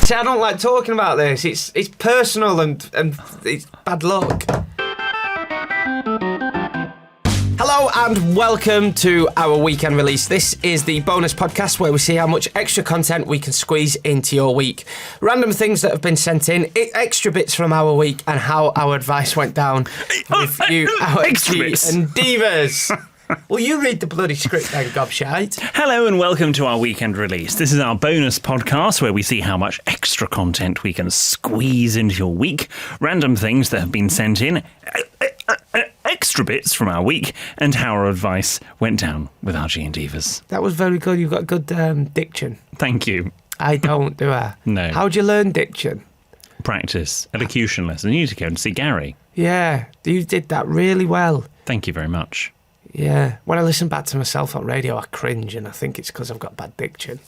See, I don't like talking about this. It's personal and it's bad luck. Hello and welcome to our weekend release. This is the bonus podcast where we see how much extra content we can squeeze into your week. Random things that have been sent in, extra bits from our week, and how our advice went down with you, our extra bits and divas. Well, you read the bloody script then, gobshite. Hello and welcome to our weekend release. This is our bonus podcast where we see how much extra content we can squeeze into your week, random things that have been sent in, extra bits from our week, and how our advice went down with RG and Divas. That was very good. You've got good diction. Thank you. I don't, do I? No. How'd you learn diction? Practice, elocution lesson. You need to go and see Gary. Yeah, you did that really well. Thank you very much. Yeah, when I listen back to myself on radio, I cringe, and I think it's because I've got bad diction.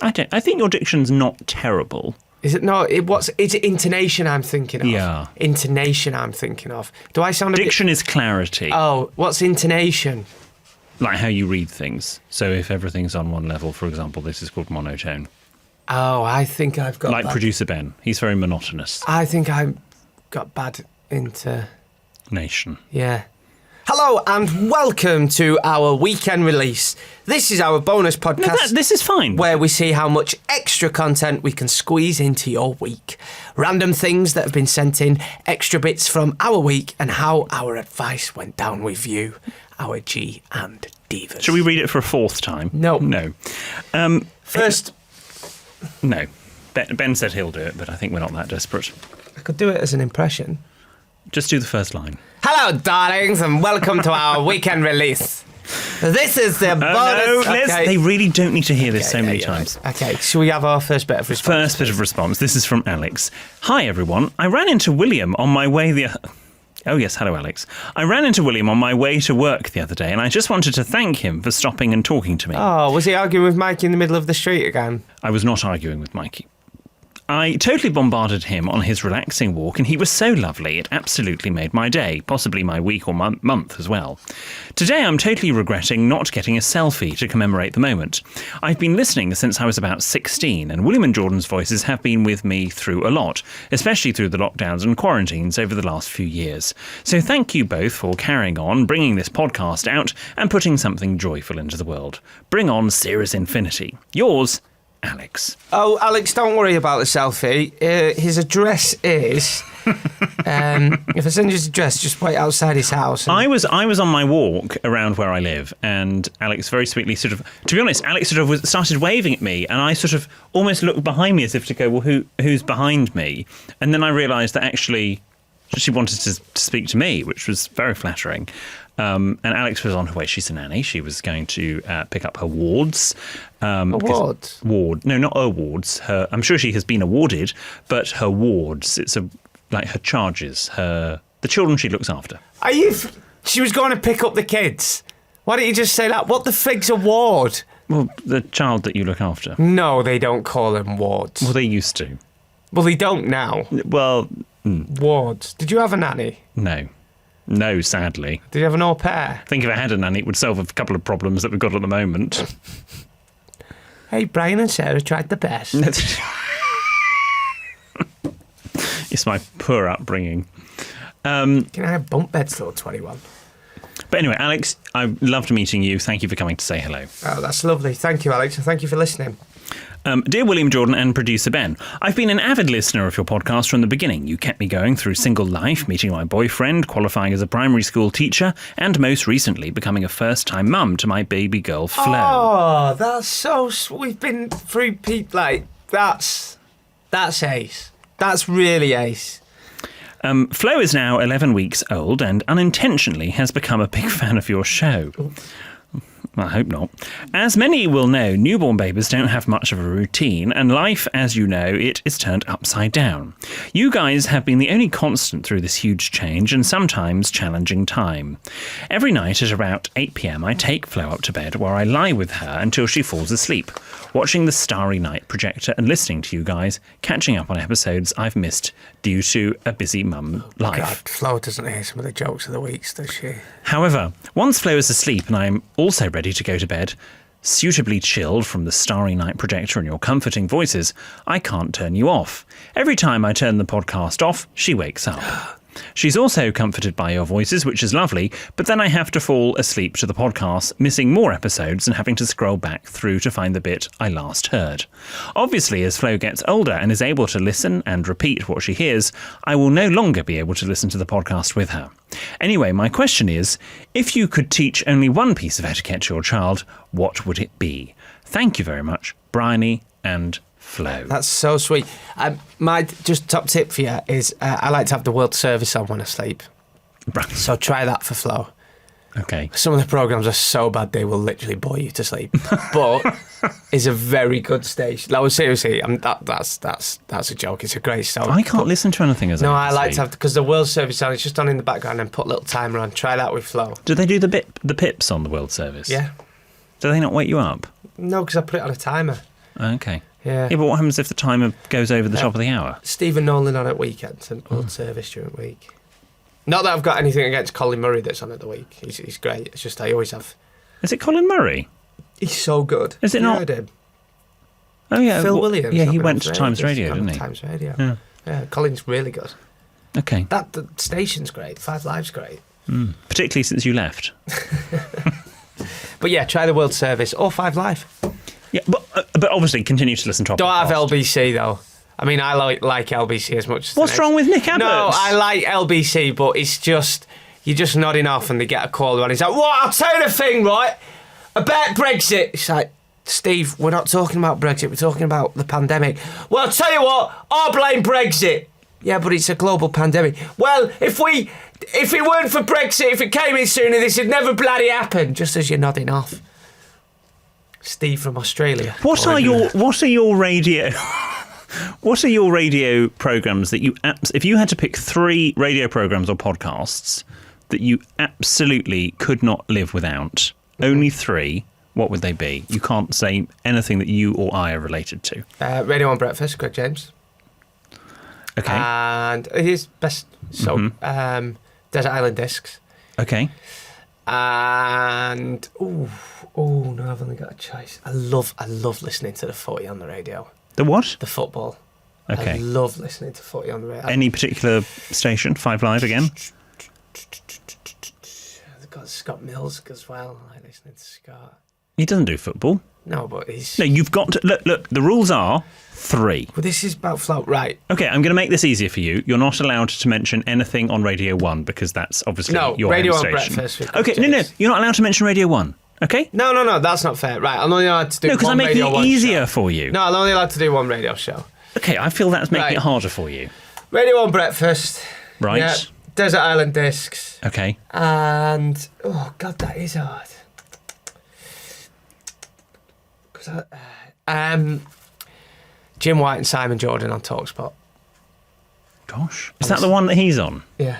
I think your diction's not terrible. Is it not? Is it intonation I'm thinking of? Yeah. Intonation I'm thinking of. Do I sound a Diction is clarity. Oh, what's intonation? Like how you read things. So if everything's on one level, for example, this is called monotone. Oh, I think I've got Like producer Ben. He's very monotonous. I think I've got bad Nation. Yeah. Hello and welcome to our weekend release. This is our bonus podcast. No, this is fine. Where we see how much extra content we can squeeze into your week. Random things that have been sent in, extra bits from our week, and how our advice went down with you, our G and Divas. Shall we read it for a fourth time? No. No. First. No. Ben said he'll do it, but I think we're not that desperate. I could do it as an impression. Just do the first line. Hello, darlings, and welcome to our weekend release. This is the bonus. No, okay. They really don't need to hear this so many times. Right. Okay, shall we have our first bit of response? First bit of response. This is from Alex. Hi, everyone. I ran into William on my way Oh, yes. Hello, Alex. I ran into William on my way to work the other day, and I just wanted to thank him for stopping and talking to me. Oh, was he arguing with Mikey in the middle of the street again? I was not arguing with Mikey. I totally bombarded him on his relaxing walk, and he was so lovely, it absolutely made my day, possibly my week or month as well. Today I'm totally regretting not getting a selfie to commemorate the moment. I've been listening since I was about 16, and William and Jordan's voices have been with me through a lot, especially through the lockdowns and quarantines over the last few years. So thank you both for carrying on, bringing this podcast out, and putting something joyful into the world. Bring on Cirrus Infinity. Yours, Alex. Oh, Alex, don't worry about the selfie. His address is... if I send you his address, just wait outside his house. I was on my walk around where I live, and Alex very sweetly to be honest, Alex started waving at me, and I sort of almost looked behind me as if to go, well, who's behind me? And then I realised that actually she wanted to speak to me, which was very flattering. And Alex was on her way. She's a nanny. She was going to pick up her wards. Awards? Ward. No, not awards. I'm sure she has been awarded, but her wards. It's like her charges, the children she looks after. She was going to pick up the kids. Why don't you just say that? What the fig's a ward? Well, the child that you look after. No, they don't call them wards. Well, they used to. Well, they don't now. Well... Wards. Did you have a nanny? No. No, sadly. Did you have an au pair? I think if I had a nanny, it would solve a couple of problems that we've got at the moment. Hey, Brian and Sarah tried the best. It's my poor upbringing. Can I have bunk beds till 21? But anyway, Alex, I loved meeting you. Thank you for coming to say hello. Oh, that's lovely. Thank you, Alex, and thank you for listening. Dear William Jordan and producer Ben, I've been an avid listener of your podcast from the beginning. You kept me going through single life, meeting my boyfriend, qualifying as a primary school teacher, and most recently becoming a first-time mum to my baby girl, Flo. Oh, that's so sweet. We've been through people like that's ace. That's really ace. Flo is now 11 weeks old and unintentionally has become a big fan of your show. I hope not. As many will know, newborn babies don't have much of a routine, and life, as you know, it is turned upside down. You guys have been the only constant through this huge change and sometimes challenging time. Every night at about 8 p.m, I take Flo up to bed where I lie with her until she falls asleep, watching the Starry Night projector and listening to you guys, catching up on episodes I've missed due to a busy mum life. God, Flo doesn't hear some of the jokes of the weeks, does she? However, once Flo is asleep and I'm also ready to go to bed, Suitably chilled from the starry night projector and your comforting voices, I can't turn you off. Every time I turn the podcast off, she wakes up. She's also comforted by your voices, which is lovely, but then I have to fall asleep to the podcast, missing more episodes and having to scroll back through to find the bit I last heard. Obviously, as Flo gets older and is able to listen and repeat what she hears, I will no longer be able to listen to the podcast with her. Anyway, my question is, if you could teach only one piece of etiquette to your child, what would it be? Thank you very much, Bryony and Flo. That's so sweet. My just top tip for you is I like to have the World Service on when I sleep. Right. So try that for Flo. Okay. Some of the programmes are so bad they will literally bore you to sleep. But it's a very good station. Like, seriously, that's a joke. It's a great song. I can't listen to anything as No, I I like sleep. to have, because the World Service on, it's just on in the background and put a little timer on. Try that with Flo. Do they do the pips on the World Service? Yeah. Do they not wake you up? No, because I put it on a timer. Okay. Yeah. Yeah, but what happens if the timer goes over the top of the hour? Stephen Nolan on at weekends and World Service during the week. Not that I've got anything against Colin Murray that's on at the week. He's great. It's just I always have. Is it Colin Murray? He's so good. Is it You not? heard him? Oh, yeah. Phil Williams. Yeah, not he been went on to Times Radio, He's gone didn't to he? Times Radio. Yeah. Yeah, Colin's really good. Okay. The station's great. Five Live's great. Particularly since you left. But yeah, try the World Service or Five Live. Yeah, but obviously continue to listen to our Don't have podcast. LBC though. I mean, I like LBC as much as What's wrong with Nick Abbott? No, I like LBC, but it's just, you're just nodding off and they get a call and he's like, what? I'll tell you the thing, right? About Brexit. It's like, Steve, we're not talking about Brexit, we're talking about the pandemic. Well, I'll tell you what, I'll blame Brexit. Yeah, but it's a global pandemic. Well, if it weren't for Brexit, if it came in sooner, this would never bloody happen. Just as you're nodding off. Steve from Australia. What are your radio programs that you if you had to pick 3 radio programs or podcasts that you absolutely could not live without, only 3, what would they be? You can't say anything that you or I are related to. Radio on Breakfast, Greg James. Okay. And his best Desert Island Discs. Okay. And no, I've only got a choice. I love listening to the footy on the radio. The what? The football. Okay. I love listening to footy on the radio. Any particular station? 5 Live again? I've got Scott Mills as well. I like listening to Scott. He doesn't do football. No, but he's... No, you've got to... Look, the rules are 3. Well, this is about float, right? Okay, I'm going to make this easier for you. You're not allowed to mention anything on Radio 1 because that's obviously your Radio home on station. Breakfast. with Okay, Greg no, James. you're not allowed to mention Radio 1. Okay? No, that's not fair. Right, I'm only allowed to do No, because one I'm making Radio it 1 easier show. for you. No, I'm only allowed to do one radio show. Okay, I feel that's making Right. it harder for you. Radio on Breakfast. Right. Yeah, Desert Island Discs. Okay. And oh god, that is hard. Jim White and Simon Jordan on TalkSpot. Gosh. Is that the one that he's on? Yeah.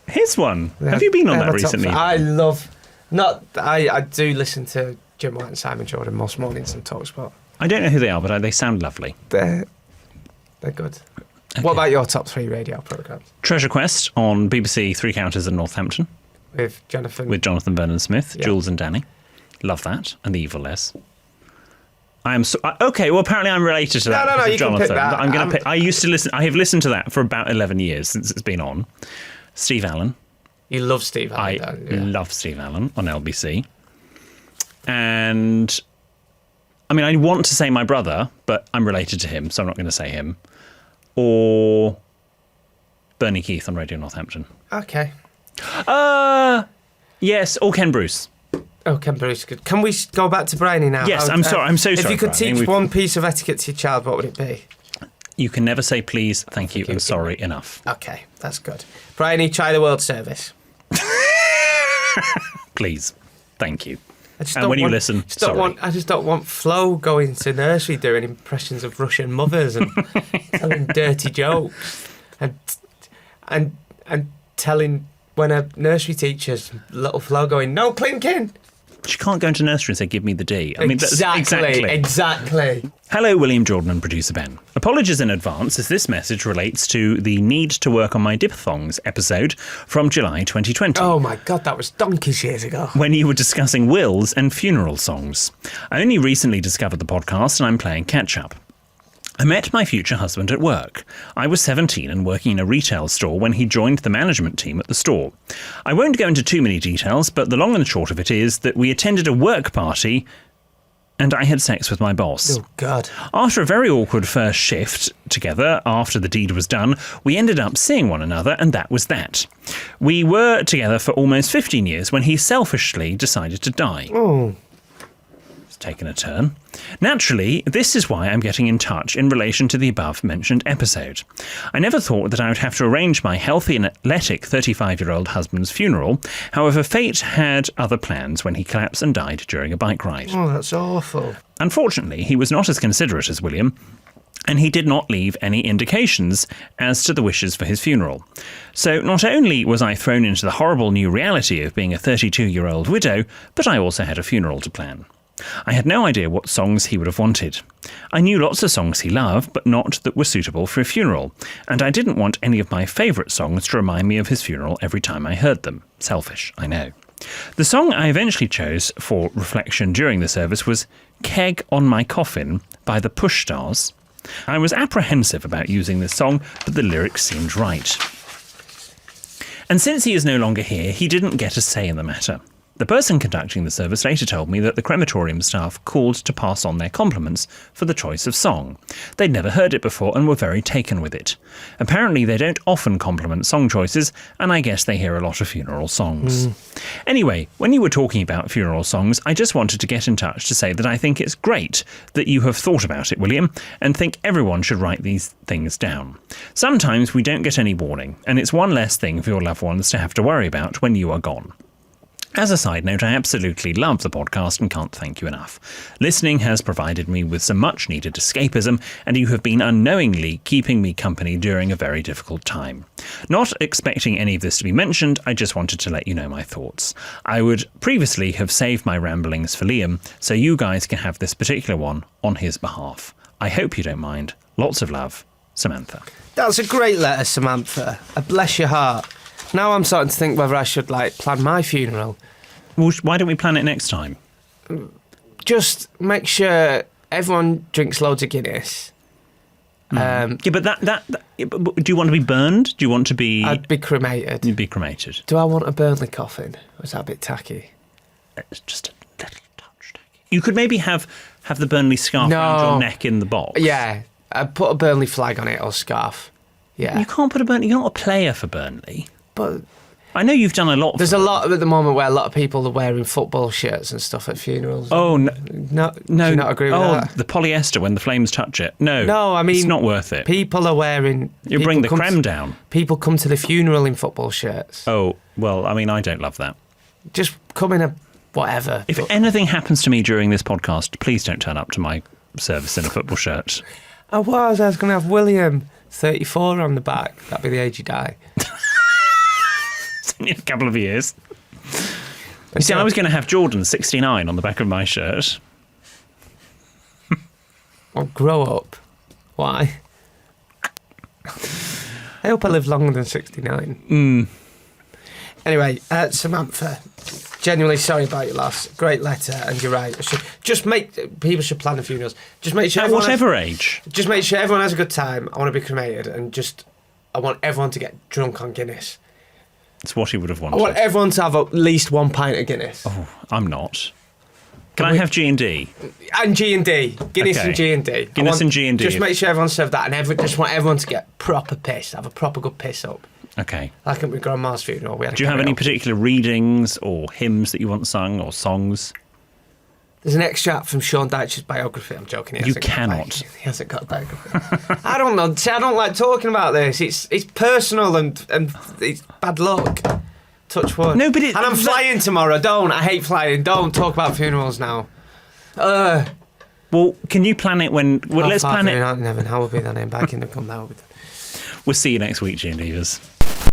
His one? Have you been on They're that my top recently? I do listen to Jim White and Simon Jordan most mornings on TalkSpot. I don't know who they are, but they sound lovely. They're good. Okay. What about your top 3 radio programmes? Treasure Quest on BBC Three Counties in Northampton With Jonathan. with Jonathan Vernon-Smith, Yeah. Jules and Danny. Love that. And the Evil Les. I am okay. Well, apparently I'm related to that. No, because of you can Jonathan. pick that. But I'm going to pick. I used to listen. I have listened to that for about 11 years since it's been on. Steve Allen. You love Steve I Allen, don't you? love Steve Allen on LBC. And I mean, I want to say my brother, but I'm related to him, so I'm not going to say him. Or Bernie Keith on Radio Northampton. Okay. Yes, or Ken Bruce. Oh, Ken Bruce, good. Can we go back to Bryony now? Yes, I'm sorry. I'm so sorry. If you could Bryony. teach one piece of etiquette to your child, what would it be? You can never say please, thank you, and sorry enough. Okay, that's good. Bryony, try the World Service. Please, thank you. I just And don't when you want- listen, just don't sorry. want- I just don't want Flo going to nursery doing impressions of Russian mothers and telling dirty jokes and telling when a nursery teacher's little Flo going, no clinking. She can't go into nursery and say, give me the D. I mean, Exactly. Hello, William Jordan and producer Ben. Apologies in advance as this message relates to the Need to Work on My Diphthongs episode from July 2020. Oh my God, that was donkeys years ago. When you were discussing wills and funeral songs. I only recently discovered the podcast and I'm playing catch-up. I met my future husband at work. I was 17 and working in a retail store when he joined the management team at the store. I won't go into too many details, but the long and short of it is that we attended a work party and I had sex with my boss. Oh, God. After a very awkward first shift together, after the deed was done, we ended up seeing one another, and that was that. We were together for almost 15 years when he selfishly decided to die. Oh. It's taken a turn. Naturally, this is why I'm getting in touch in relation to the above-mentioned episode. I never thought that I would have to arrange my healthy and athletic 35-year-old husband's funeral. However, fate had other plans when he collapsed and died during a bike ride. Oh, that's awful. Unfortunately, he was not as considerate as William, and he did not leave any indications as to the wishes for his funeral. So not only was I thrown into the horrible new reality of being a 32-year-old widow, but I also had a funeral to plan. I had no idea what songs he would have wanted. I knew lots of songs he loved, but not that were suitable for a funeral, and I didn't want any of my favourite songs to remind me of his funeral every time I heard them. Selfish, I know. The song I eventually chose for reflection during the service was Keg on My Coffin by the Push Stars. I was apprehensive about using this song, but the lyrics seemed right. And since he is no longer here, he didn't get a say in the matter. The person conducting the service later told me that the crematorium staff called to pass on their compliments for the choice of song. They'd never heard it before and were very taken with it. Apparently they don't often compliment song choices, and I guess they hear a lot of funeral songs. Anyway, when you were talking about funeral songs, I just wanted to get in touch to say that I think it's great that you have thought about it, William, and think everyone should write these things down. Sometimes we don't get any warning, and it's one less thing for your loved ones to have to worry about when you are gone. As a side note, I absolutely love the podcast and can't thank you enough. Listening has provided me with some much-needed escapism, and you have been unknowingly keeping me company during a very difficult time. Not expecting any of this to be mentioned, I just wanted to let you know my thoughts. I would previously have saved my ramblings for Liam, so you guys can have this particular one on his behalf. I hope you don't mind. Lots of love, Samantha. That's a great letter, Samantha. Bless your heart. Now I'm starting to think whether I should, plan my funeral. Well, why don't we plan it next time? Just make sure everyone drinks loads of Guinness. Yeah, but do you want to be burned? Do you want to be... I'd be cremated. You'd be cremated. Do I want a Burnley coffin? Or is that a bit tacky? It's just a little touch tacky. You could maybe have the Burnley scarf around your neck in the box. Yeah, I'd put a Burnley flag on it or scarf. Yeah. You can't put a Burnley... You're not a player for Burnley. But... I know you've done a lot. There's a lot at the moment where a lot of people are wearing football shirts and stuff at funerals. Oh, no. Do you not agree with that? The polyester when the flames touch it. No, I mean... It's not worth it. People are wearing... You bring the creme down. People come to the funeral in football shirts. Oh, well, I mean, I don't love that. Just come in a whatever. If anything happens to me during this podcast, please don't turn up to my service in a football shirt. I was going to have William, 34, on the back. That'd be the age you die. In a couple of years. You see, I was going to have Jordan 69 on the back of my shirt. Well, grow up. Why? I hope I live longer than 69. Anyway, Samantha, genuinely sorry about your loss. Great letter, and you're right. People should plan the funerals. Just make sure at whatever age. Just make sure everyone has a good time. I want to be cremated, and I want everyone to get drunk on Guinness. It's what he would have wanted. I want everyone to have at least one pint of Guinness. Oh, I'm not. Can I have G&D? And G&D. Guinness and G&D. Guinness and G&D. Just make sure everyone served that, and just want everyone to get proper pissed, have a proper good piss up. Okay. Like at my grandma's funeral. Do you have any particular readings or hymns that you want sung or songs? There's an extract from Sean Dyche's biography. I'm joking. You cannot. He hasn't got a biography. I don't know. See, I don't like talking about this. It's personal and it's bad luck. Touch wood. No, but and I'm flying tomorrow. I hate flying. Don't talk about funerals now. Well, can you plan it when... Well, let's plan it... Never. How will be that name? Back in the come. That will be. We'll see you next week, G&Ders.